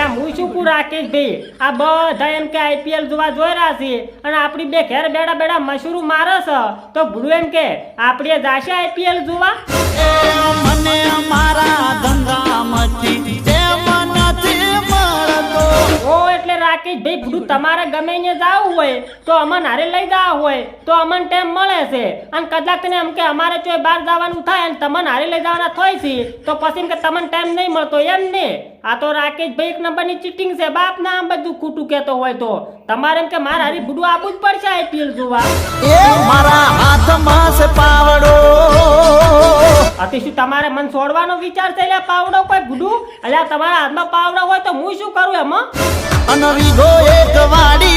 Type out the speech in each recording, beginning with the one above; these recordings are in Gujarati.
અલ્યા હું શું કું રાકેશ ભાઈ આ બધા એમ કે આઈપીએલ જોવા જોઈ રહ્યા છે અને આપણી બે ઘેર બેડા બેડા મશરૂમ મારે છે તો ભૂડું એમ કે આપણે જાશે આઈપીએલ જોવા મને મારા ધંધામાંથી નથી મળતો ઓ એટલે રાકેશ ભાઈ ભૂડું તમારે ગમે ત્યાં જવું હોય તો અમન હારે લઈ જવા હોય તો અમન ટાઈમ મળે છે અને કદાચ ને એમ કે અમારે ચોય બહાર જવાનું થાય અને તમને હારે લઈ જવાના થાય છે તો પછી એમ કે તમને ટાઈમ નહીં મળતો એમ ને આ તો રાકેશભાઈ એક નંબરની ચીટિંગ છે બાપ ના આમ બધું ખોટું કહેતો હોય તો તમારે એમ કે મારે હારી ભૂડું આપવું જ પડશે આઈપીએલ જોવા એ મારા હાથમાં છે પાવડો અતિ શું તમારે મન છોડવાનો વિચાર છે એટલે પાવડો કોઈ ભૂડું એટલે તમારા હાથમાં પાવડો હોય તો હું શું કરું એમાં અનવીગો એક વાડી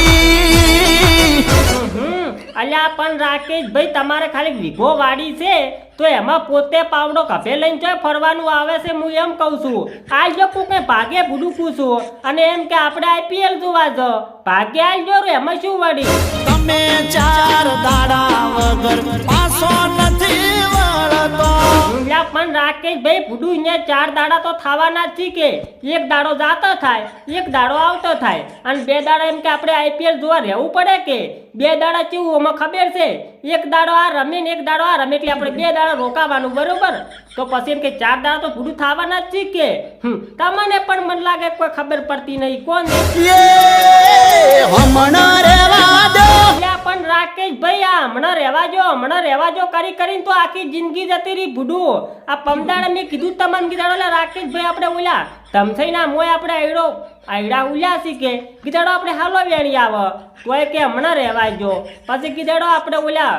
અલ્યા પણ રાકેશભાઈ તમારે ખાલી વીઘો વાડી છે તો એમાં પોતે પાવડો કફે લઈને જાય ફરવાનું આવે છે હું એમ કહું છું આજો કોક ને ભાગે ભૂડું પૂછું અને એમ કે આપણે આઈપીએલ જોવા જો ભાગે આજો એમાં શું વળી તમે ચાર દાડા વગર પાછો નથી વળતો પણ રાકેશભાઈ ભૂડું ને 4 દાડા તો થવાના જ છે કે એક દાડો જાતો થાય એક દાડો આવતો થાય અને 2 દાડા એમ કે આપણે આઈપીએલ જોવા રહેવું પડે કે 2 દાડા કેવું આમાં ખબર છે એક દાડો આ રમે ને એક દાડો આ રમે એટલે આપણે 2 દાડા રોકાવાનું બરોબર તો પછી એમ કે 4 દાડા તો ભૂડું થવાના જ છે કે તમને પણ મન લાગે કોઈ ખબર પડતી નહીં કોણ હમણાં રેવા દો પણ રાકેશભાઈ આ હમણાં રહેવા જો કરી કરીને તો આખી જિંદગી જતી રહી ભૂડું આ પમદાડે મેં કીધું તમને કીધાડો રાકેશભાઈ આપણે ઓલા તમથઈ ના મોય આપણે આયડા ઉલ્યા છે કે કીધાડો આપણે હાલો વેણી આવે તોય કે હમણાં રહેવા જો પછી કીધાડો આપણે ઓલા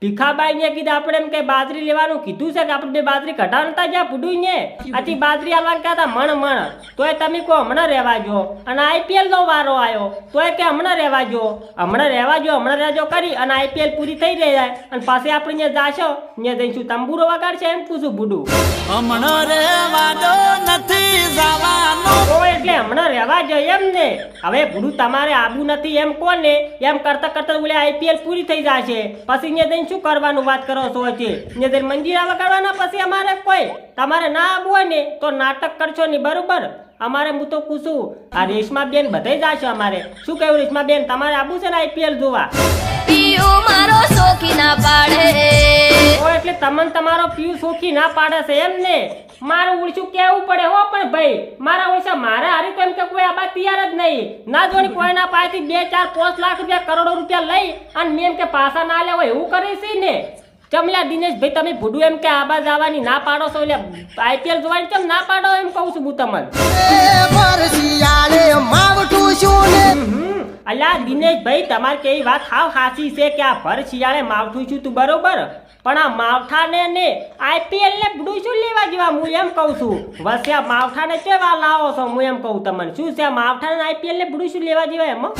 ભીખાબાઈ ને કીધું આપણે એમ કે બાજરી લેવાનું કીધું છે કે આપણે બે બાજરી કઢાવતા જ્યાં ભૂડું ને આથી બાજરી આવવાનું કહેતા મણ તોય તમે કહો હમણાં રહેવા જો અને આઈપીએલ નો વારો આવ્યો તોય કે હમણાં રહેવા જો કરી અને આઈપીએલ પૂરી થઈ જાય અને પાછી આપણે ત્યાં જાશો ત્યાં જઈશું તંબુરો વગાડશે એમ પૂછું ભૂડું હમણાં રેવા દો નથી જવાનું એટલે હમણાં રહેવા જો એમ ને હવે ભૂડું તમારે આબુ નથી એમ કોને એમ કરતા કરતા બોલે આઈપીએલ પૂરી થઈ જશે પછી ત્યાં શું કરવાનું વાત કરો છો છે ને મંજીરા વગાડવાના પછી અમારે કોઈ તમારે ના આવવું હોય ને તો નાટક કરશો નહીં બરોબર અમારે હું તો પૂછું આ રેશમા બેન બધે જ આવશે અમારે શું કહ્યું રેશમા બેન તમારે આવવું છે ને આઈપીએલ જોવા પીયુ મારો શોખી ના પાડે એટલે તમને તમારો પીયુ શોખી ના પાડે છે એમ ને મારું ઉડશું કેવું પડે હો પણ ભાઈ મારા ઓછા મારા હારી તો એમ કે કોઈ આબા તૈયાર જ નહીં ના જોડી કોઈના પાસેથી 2, 4, 5 લાખ રૂપિયા કરોડો રૂપિયા લઈ અને મેં એમ કે પાછા ના લેવો એવું કરે છે ને ચમલા દિનેશભાઈ તમે ભૂડું એમ કે આબા જવાની ના પાડો છો એટલે આઈપીએલ જોવાની કેમ ના પાડો એમ કહું છું હું તમને અલ્યા દિનેશભાઈ તમારે કેવી વાત હાવ સાચી છે કે આ ભર શિયાળે માવઠું છું તું બરોબર પણ આ માવઠાને ને આઈપીએલ ને ભૂડું શું લેવા જેવા હું એમ કહું છું વસ્યા માવઠાને કેવા લાવો છો હું એમ કહું તમને શું છે માવઠા ને આઈપીએલ ને ભૂડું શું લેવા જેવા એમાં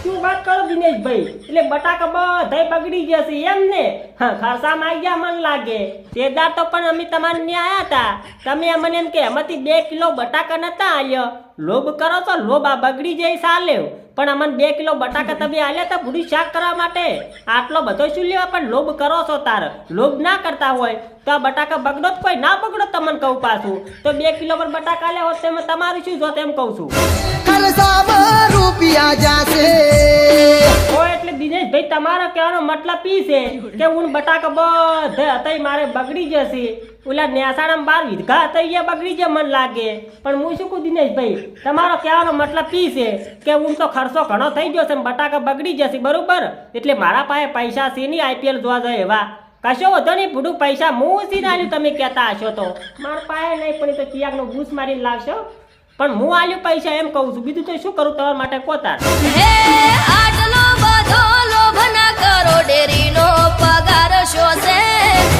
શું વાત કરો દિનેશભાઈ એટલે બટાકા બધાય બગડી જશે એમ ને ખર્ચામાં આવી ગયા મન લાગે તેદાર તો પણ અમે તમારે ત્યાં આવ્યા હતા તમે અમને એમ કે એમાંથી 2 કિલો બટાકા નતા આલ્યો લોભ કરો તો લોભ આ બગડી જાય ચાલે પણ અમને 2 કિલો બટાકા તમે આલ્યા હતા ભૂડી શાક કરવા માટે આટલો બધો શું લેવા પણ લોભ કરો છો તાર લોભ ના કરતા હોય તો આ બટાકા બગડો જ કોઈ ના બગડો તમને કહું પાછું તો 2 કિલો પર બટાકા આલ્યા હોત તેમાં તમારું શું જોત એમ કહું છું રૂપિયા જાશે એટલે દિનેશભાઈ તમારો કહેવાનો મતલબ ઈ છે કે હું બટાકા બધે હતા મારે બગડી જશે ઓલા નેસાણામાં 12 વીઘા હતા એ બગડી જાય મન લાગે પણ હું શું કહું દિનેશભાઈ તમારો કહેવાનો મતલબ ઈ છે કે હું તો ખર્ચો ઘણો થઈ ગયો છે બટાકા બગડી જશે બરોબર એટલે મારા પાસે પૈસા છે નહીં આઈપીએલ જોવા જાય એવા કશો વધો નહીં ભૂડું પૈસા હું સીને આલ્યું તમે કહેતા હશો તો મારા પાસે નહીં પણ તો ચિયાકનો બૂસ મારીને લાવશો પણ હું આલ્યું પૈસા એમ કહું છું બીજું તો શું કરું તમારા માટે કોતાર હે આટલો બધો લોભ ના કરો ડેરીનો પગાર શો છે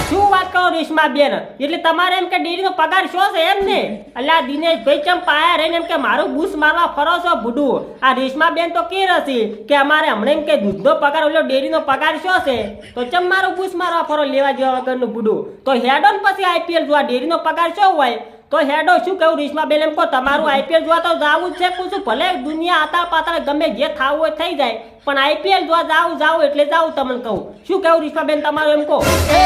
શું વાત કરો રેશમા બેન એટલે તમારે એમ કે ડેરીનો પગાર શો છે એમ ને અલ્યા દિનેશભાઈ ચમ પાયા રહીને એમ કે મારું બૂસ મારવા ફરો છો ભૂડું આ રેશમા બેન તો કે રસી કે અમારે હમણાં એમ કે દૂધનો પગાર ઓલો ડેરીનો પગાર શો છે તો ચમ મારું બૂસ મારવા ફરો લેવા જેવા વગરનું ભૂડું તો હેડોન પછી આઈપીએલ જોવા ડેરીનો પગાર શો હોય તો તો હેડો શું કહું રેશમાબેન એમ કહો તમારું આઈપીએલ જોવા તો જાવું જ છે પૂછું ભલે દુનિયા આતાળ પાતાળ ગમે જે થાવું હોય થઈ જાય પણ આઈપીએલ જોવા જાવું એટલે જાવું તમને કહું શું કહું રેશમાબેન તમારું એમ કહો એ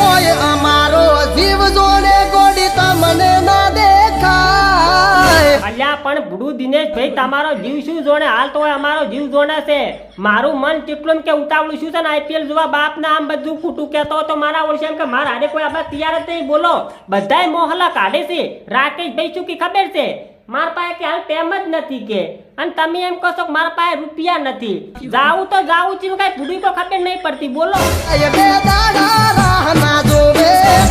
ઓય અમારો જીવ જોડે ગોડી તમને ના દેખાય. અલ્યા પણ ભૂડું દિનેશભાઈ તમારો જીવ શું જોણે હાલ તો અમારો જીવ જોણે છે મારું મન કેટલું કે ઉતાવળું શું છે ને આઈપીએલ જોવા બાપ ના આમ બધું ખોટું કહેતો હોય તો મારા ઓળશે એમ કે મારા હારે કોઈ આપણે તૈયાર જ નહીં બોલો બધાય મોહલા કાઢે છે રાકેશભાઈ શું કે ખબર છે મારા પાસે કે હાલ તેમ જ નથી કે અને તમે એમ કહો છો કે મારા પાસે રૂપિયા નથી જાવું તો જાવું છે કઈ ભૂડી તો ખબર નહીં પડતી બોલો એ બે દાડા રાહ ના જોવે.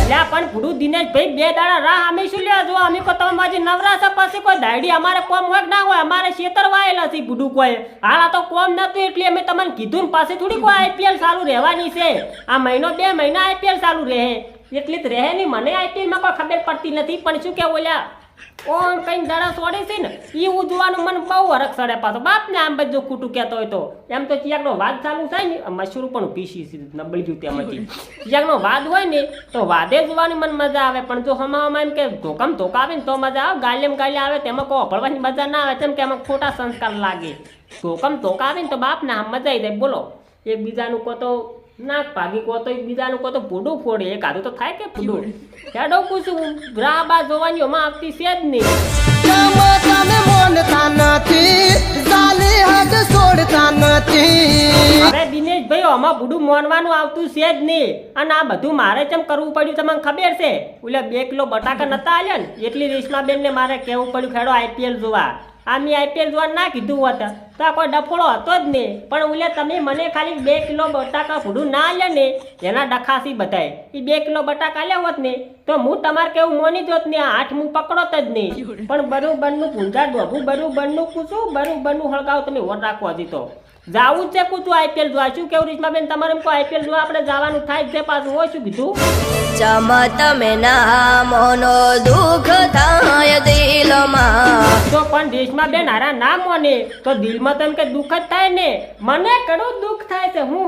લ્યા પણ ભૂડું દિનેશભાઈ બે દાડા રાહ અમે શું લેવા જો અમે કો તમે માજી નવરાશ પાસે કોઈ દાડી અમારે કોમ હોય કે ના હોય અમારે ખેતર વાયેલા છે ભૂડું કોઈ હાલ આ તો કોમ નતું એટલે અમે તમને કીધું ને પાસે થોડી કોઈ આઈપીએલ ચાલુ રહેવાની છે આ મહિનો 2 મહિના આઈપીએલ ચાલુ રહે એટલી જ રહે નહીં મને આઈપીએલ માં કોઈ ખબર પડતી નથી પણ શું કે ઓલ્યા ઓમ કઈ દાડા છોડે છે ને ઈ ઉજવાનું મને બહુ હરખ સડે પાછો બાપ ને આમ બધું ખોટું કહેતો હોય તો એમ તો ચિયાકનો વાદ ચાલુ થાય ને મશરૂ પણ પીસી નબળી ગયું તેમાંથી ચિયાકનો વાદ હોય ને તો વાદે જોવાની મને મજા આવે પણ જો હમામાં એમ કે ધોકામ ધોકા આવે ને તો મજા આવે ગાલ્યમ ગાલ્યા આવે તેમાં કોઈ અભળવાની મજા ના આવે તેમ કે એમાં ખોટા સંસ્કાર લાગે ધોકામ ધોકા આવે ને તો બાપ ને આમ મજા આવી જાય બોલો એકબીજાનું કો તો નાક ભાગી કો તો એકબીજાનું કો તો ભૂડું ફોડે એક આધું તો થાય કે ભૂડું હેડો પૂછું રાહ બા જોવાની ઓમાં આવતી છે જ નહીં કામ તમે મોનતા નથી ચાલી હદ છોડતા નથી. અરે દિનેશભાઈ આમાં ભૂડું મોનવાનું આવતું છે જ નહીં અને આ બધું મારે કેમ કરવું પડ્યું તમને ખબર છે ઓલે 2 કિલો બટાકા નતા આલ્યા ને એટલી રેશમાબેન ને મારે કહેવું પડ્યું ખેડો આઈપીએલ જોવા આ મેં આઈપીએલ જોવા ના કીધું હોત તો આ કોઈ ડફોળો હતો જ નહીં પણ ઓલે તમે મને ખાલી 2 કિલો બટાકા ભૂડું ના આલ્યા ને એના ડખાસી બધાય એ 2 કિલો બટાકા આલ્યા હોત ને તો હું તમારે કેવું મોની જોત ને આ હાથ હું પકડોત જ નહીં પણ બરોબરનું પૂંજા ડોભું બરોબરનું પૂછું બરોબરનું હળગાવ તમે ઓર રાખો હજી તો જાવું જ છે પૂછું આઈપીએલ જોવા શું કેવું રેશમાબેન તમારે એમ કહો આઈપીએલ જોવા આપણે જવાનું થાય જ છે પાછું હોય શું કીધું ચમ તમે ના મોનો દુઃખ થાય દિલમાં તો પણ રેશમાબેન હારા ના મોને તો દિલમાં તો એમ કે દુઃખ જ થાય ને મને કડું દુઃખ થાય છે હું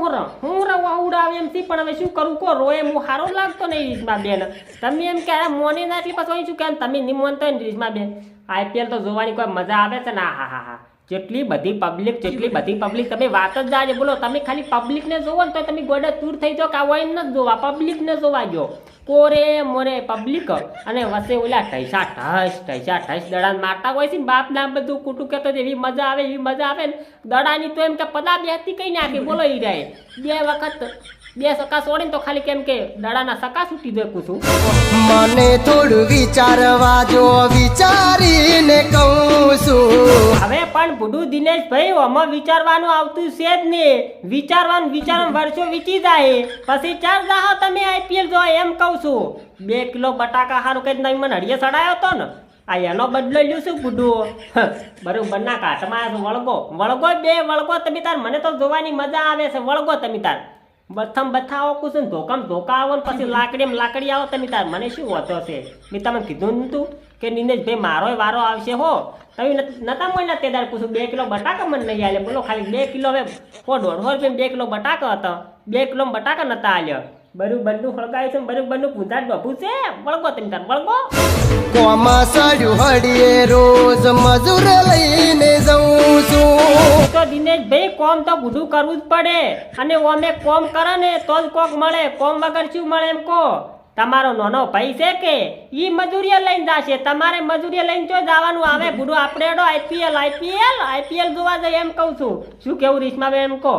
ઉડાવ એમ થી પણ હવે શું કરું કો રોય હું સારો લાગતો નહીં રેશમાબેન તમે એમ કે મોને ના એટલી પાછું શું કે તમે નહીં મોનતો ને રેશમાબેન આઈપીએલ તો જોવાની કોઈ મજા આવે છે ને હા જેટલી બધી પબ્લિક તમે વાત જ જાજે બોલો તમે ખાલી પબ્લિક ને જોવો ને તો તમે ગોડે દૂર થઈ જાઓ કે આ હોય ન જોવા પબ્લિક ને જોવા જો કોરે મોરે પબ્લિક અને વસે ઓલા ઠૈસા ઠસ દડા મારતા હોય છે ને બાપ ના બધું કુટું કેતો એવી મજા આવે ને દડાની તો એમ કે પદા બેસતી કઈ નાખે બોલો ઈ રહે 2 વખત 2 સકા છોડીને તો ખાલી કેમ કે દડાના સકા છૂટી દેખું છું મને થોડું વિચારવા જો વિચારીને કહું છું. હવે પણ ભૂડું દિનેશભાઈ આમાં વિચારવાનું આવતું છે જ ને વિચારવાનું વર્ષો વીતી જાય પછી 4 દાહો તમે આઈપીએલ જો એમ કહું છું 2 કિલો બટાકા હારું કઈ નહીં મને હળીએ ચડાયો તો ને આ એનો બદલો લ્યું છું ભૂડું બરોબર ના કાટમાં વળગો 2 વળગો તમે તાર મને તો જોવાની મજા આવે છે વળગો તમે તાર બથમ બથાવો કુશું ધોકા આવો ને પછી લાકડી આવો તમે તાર મને શું હોતો છે મેં તમને કીધું નતું કે દિનેશભાઈ મારોય વારો આવશે હો તમે નતા મોયના તેદાર પૂછું 2 કિલો બટાકા મને નહીં આલે બોલો ખાલી 2 કિલો હવે 150 રૂપિયા 2 કિલો બટાકા હતા 2 કિલો બટાકા નતા આલ્યા બરોબરનું હળગાયું છે બરોબરનું પૂંજા ડોભું છે વળગો તમે તાર વળગો કોમ સડ્યું હડીએ રોજ મજૂર લઈને જઉં છું. તો દિનેશભાઈ કોમ તો બધું કરવું જ પડે અને ઓમે કોમ કરે ને તો જ કોક મળે કોમ વગર શું મળે એમ કહો તમારો નાનો ભાઈ છે કે ઈ મજૂરીએ લઈને જાશે તમારે મજૂરીએ લઈને જો જવાનું આવે ભૂડું આપણે આઈપીએલ જોવા જાય એમ કહું છું શું કેવું રેશમાબેન એમ કહો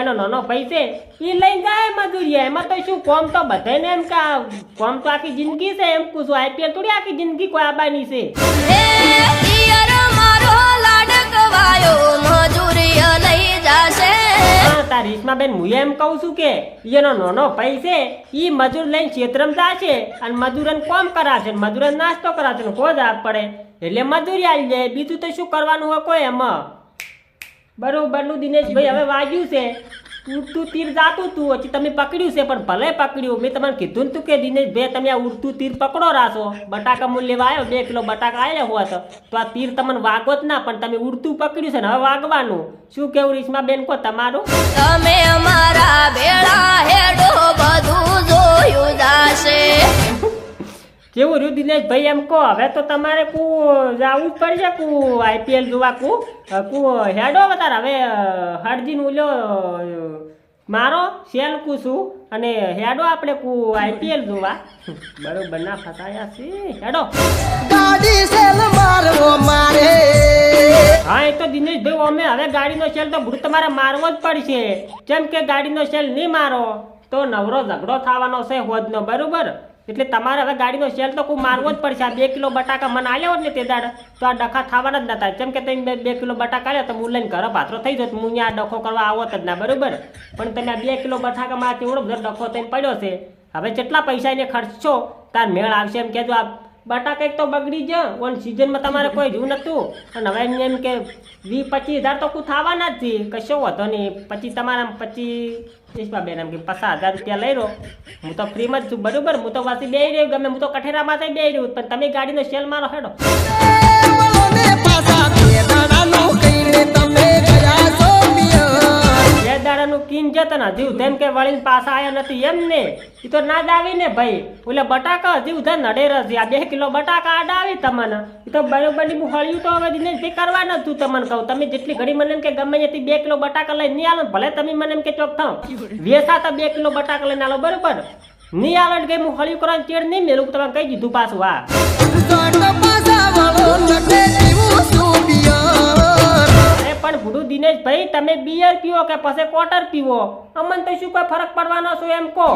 એનો નાનો ભાઈ છે ઈ લઈને જાય મજૂરીએ એમાં તો શું કોમ તો બધાને એમ કે કોમ તો આખી જિંદગી છે એમ કહું છું આઈપીએલ થોડી આખી જિંદગી કોઈ આબાની છે એ પિયર મારો લાડકવાયો મજૂરી લઈ જાશે તાર રેશમાબેન હું એમ કહું છું કે એનો નાનો ભાઈ છે ઈ મજૂર લઈને ક્ષેત્રમાં જાશે અને મજૂરન કોમ કરાશે મજૂરન નાસ્તો કરાશે ને કોઈ જ પડે એટલે મજૂરી આવી જાય બીજું તો શું કરવાનું હોય કોઈ એમાં બરોબરનું દિનેશભાઈ હવે વાગ્યું છે ઉડતું તીર જાતું તું પછી તમે પકડ્યું છે પણ ભલે પકડ્યું મેં તમને કીધું તું કે દિનેશભાઈ તમે આ ઉડતું તીર પકડો રાશો બટાકા મૂળ લેવા આવ્યો 2 કિલો બટાકા આવ્યા હોત તો આ તીર તમને વાગો જ ના પણ તમે ઉડતું પકડ્યું છે ને હવે વાગવાનું શું કેવું રેશમાબેન કહો તમારું તમે અમારા ભેળા હેડો બધું જોયું જાશે કેવું રહ્યું દિનેશભાઈ એમ કહો હવે તો તમારે જવું જ પડશે આઈપીએલ જોવા હેડો વધારે હવે હરજીન ઉલ્યો મારો સેલ છું અને હેડો આપણે આઈપીએલ જોવા બરોબર ના ફસાયા છે હેડો ગાડી સેલ મારવો મારે હા એ તો દિનેશભાઈ અમે હવે ગાડીનો સેલ તો ભૂત તમારે મારવો જ પડશે જેમ કે ગાડીનો સેલ નહીં મારો તો નવરો ઝઘડો થવાનો છે હોજનો બરોબર એટલે તમારે હવે ગાડીનો સેલ તો મારવો જ પડશે આ 2 કિલો બટાકા મને આલ્યો હોત ને તે દાડ તો આ ડખા થવાના જ નતા જેમ કે તમે 2 કિલો બટાકા આલ્યા તો હું લઈને ઘરે પાથરો થઈ જતો હું અહીંયા ડખો કરવા આવત જ ના બરોબર પણ તમે આ 2 કિલો બટાકામાં તેવડો બધો ડખો થઈને પડ્યો છે હવે કેટલા પૈસા એને ખર્ચશો તાર મેળ આવશે એમ કહેજો આ બટાકા એક તો બગડી જાય ઓન સિઝનમાં તમારે કોઈ રહ્યું નતું અને હવે એમ કે 20-25 હજાર તો થવાના જ છે કશો વાંધો નહીં પછી તમારા 25 બેન એમ કે 50,000 રૂપિયા લઈ રહ્યો હું તો ફ્રીમાં જ છું બરોબર હું તો વાસી બે રહ્યો ગમે હું તો કઠેરામાં થઈ બે રહ્યું પણ તમે ગાડીનો સેલ મારો હેડો પાછા બે દાડાનું કહીને તમે ગયા છો પિયર બે દાડાનું કિન જતા ને હજી તેમ કે વળીને પાછા આવ્યા નથી એમ ને એ તો ના જ આવી ને ભાઈ ઓલે બટાકા હજી ઉધર નડે રસી આ 2 કિલો બટાકા આડા આવી તમને એ તો બરોબર ની હળ્યું તો હવે દિનેશભાઈ કરવા નથી તમને કહું તમે જેટલી ઘડી મને એમ કે ગમે ત્યાંથી 2 કિલો બટાકા લઈને નહીં આલો ભલે તમે મને એમ કે ચોક થાવ વેસા તો 2 કિલો બટાકા લઈને આલો બરોબર નહીં આલો કે હું હળ્યું કરવાનું ચેડ નહીં મેલું તમે કહી દીધું પાછું હા પાછા વાળો નડે જીવું છું પિયર પણ ભૂડું દિનેશભાઈ તમે બિયર પીવો કે પછી ક્વાર્ટર પીવો અમને તો શું કોઈ ફરક પડવાનો છે એમ કહો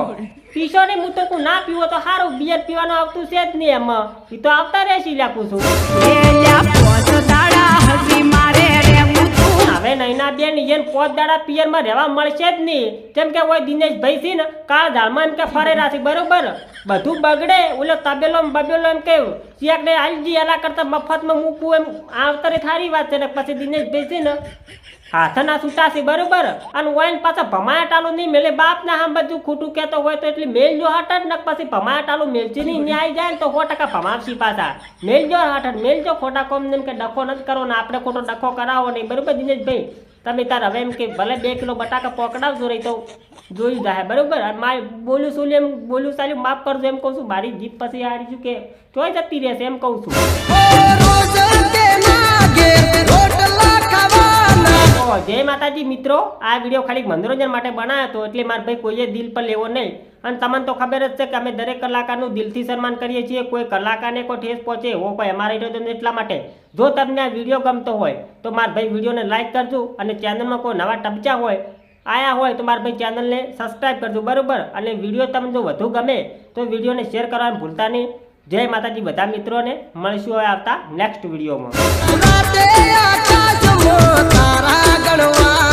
પીશો ને હું તો ના પીવો તો સારું બિયર પીવાનું આવતું છે જ નહીં એમાં એ તો આવતા રહેશે લાગું છું હવે નૈના બેન એને 5 દાડા પિયરમાં રહેવા મળશે જ નહીં કેમ કે ઓય દિનેશભાઈ છે ને કાળ ઝાડમાં એમ કે ફરેરા છે બરોબર બધું બગડે ઓલો તબેલો બબેલો એમ કે ચેક ને આલજી એના કરતા મફતમાં મૂકવું એમ આવતરે થારી વાત છે ને પછી દિનેશભાઈ છે ને હાથના છૂટા છે બરોબર અને ઓઈન પાછા ભમાયા ટાલું નહીં મેલે બાપ ના આમ બધું ખોટું કહેતો હોય તો એટલે મેલજો હટ ને પછી ભમાયા ટાલું મેલજી નહીં ન્યાય જાય ને તો 100% ભમાવશી પાછા મેલજો હટ મેલજો ખોટા કોમ એમ કે ડખો નથી કરો ને આપણે ખોટો ડખો કરાવો નહીં બરોબર દિનેશભાઈ તમે તાર હવે એમ કે ભલે 2 કિલો બટાકા પકડાવજો રહી તો જોઈ જાય બરોબર મારે બોલું છું એમ બોલું ચાલ્યું માફ કરજો એમ કહું છું મારી જીત પછી હારી છું કે ચોઈ જતી રહેશે એમ કહું છું જય માતાજી મિત્રો આ વિડીયો ખાલી મનોરંજન માટે બનાવ્યો હતો એટલે મારા ભાઈ કોઈએ દિલ પર લેવો નહીં અને તમને તો ખબર જ છે કે અમે દરેક કલાકારનું દિલથી સન્માન કરીએ છીએ કોઈ કલાકારને કોઈ ઠેસ પહોંચે એવો કોઈ અમારે એટલા માટે જો તમને આ વિડીયો ગમતો હોય તો મારા ભાઈ વિડીયોને લાઈક કરજો અને ચેનલમાં કોઈ નવા ટપચા હોય આયા હોય તો મારા ભાઈ ચેનલને સબસ્ક્રાઈબ કરજો બરોબર અને વિડીયો તમને જો વધુ ગમે તો વિડીયોને શેર કરવાનું ભૂલતા નહીં જય માતાજી બધા મિત્રોને મળશું હવે આવતા નેક્સ્ટ વિડીયોમાં તારા ગણવા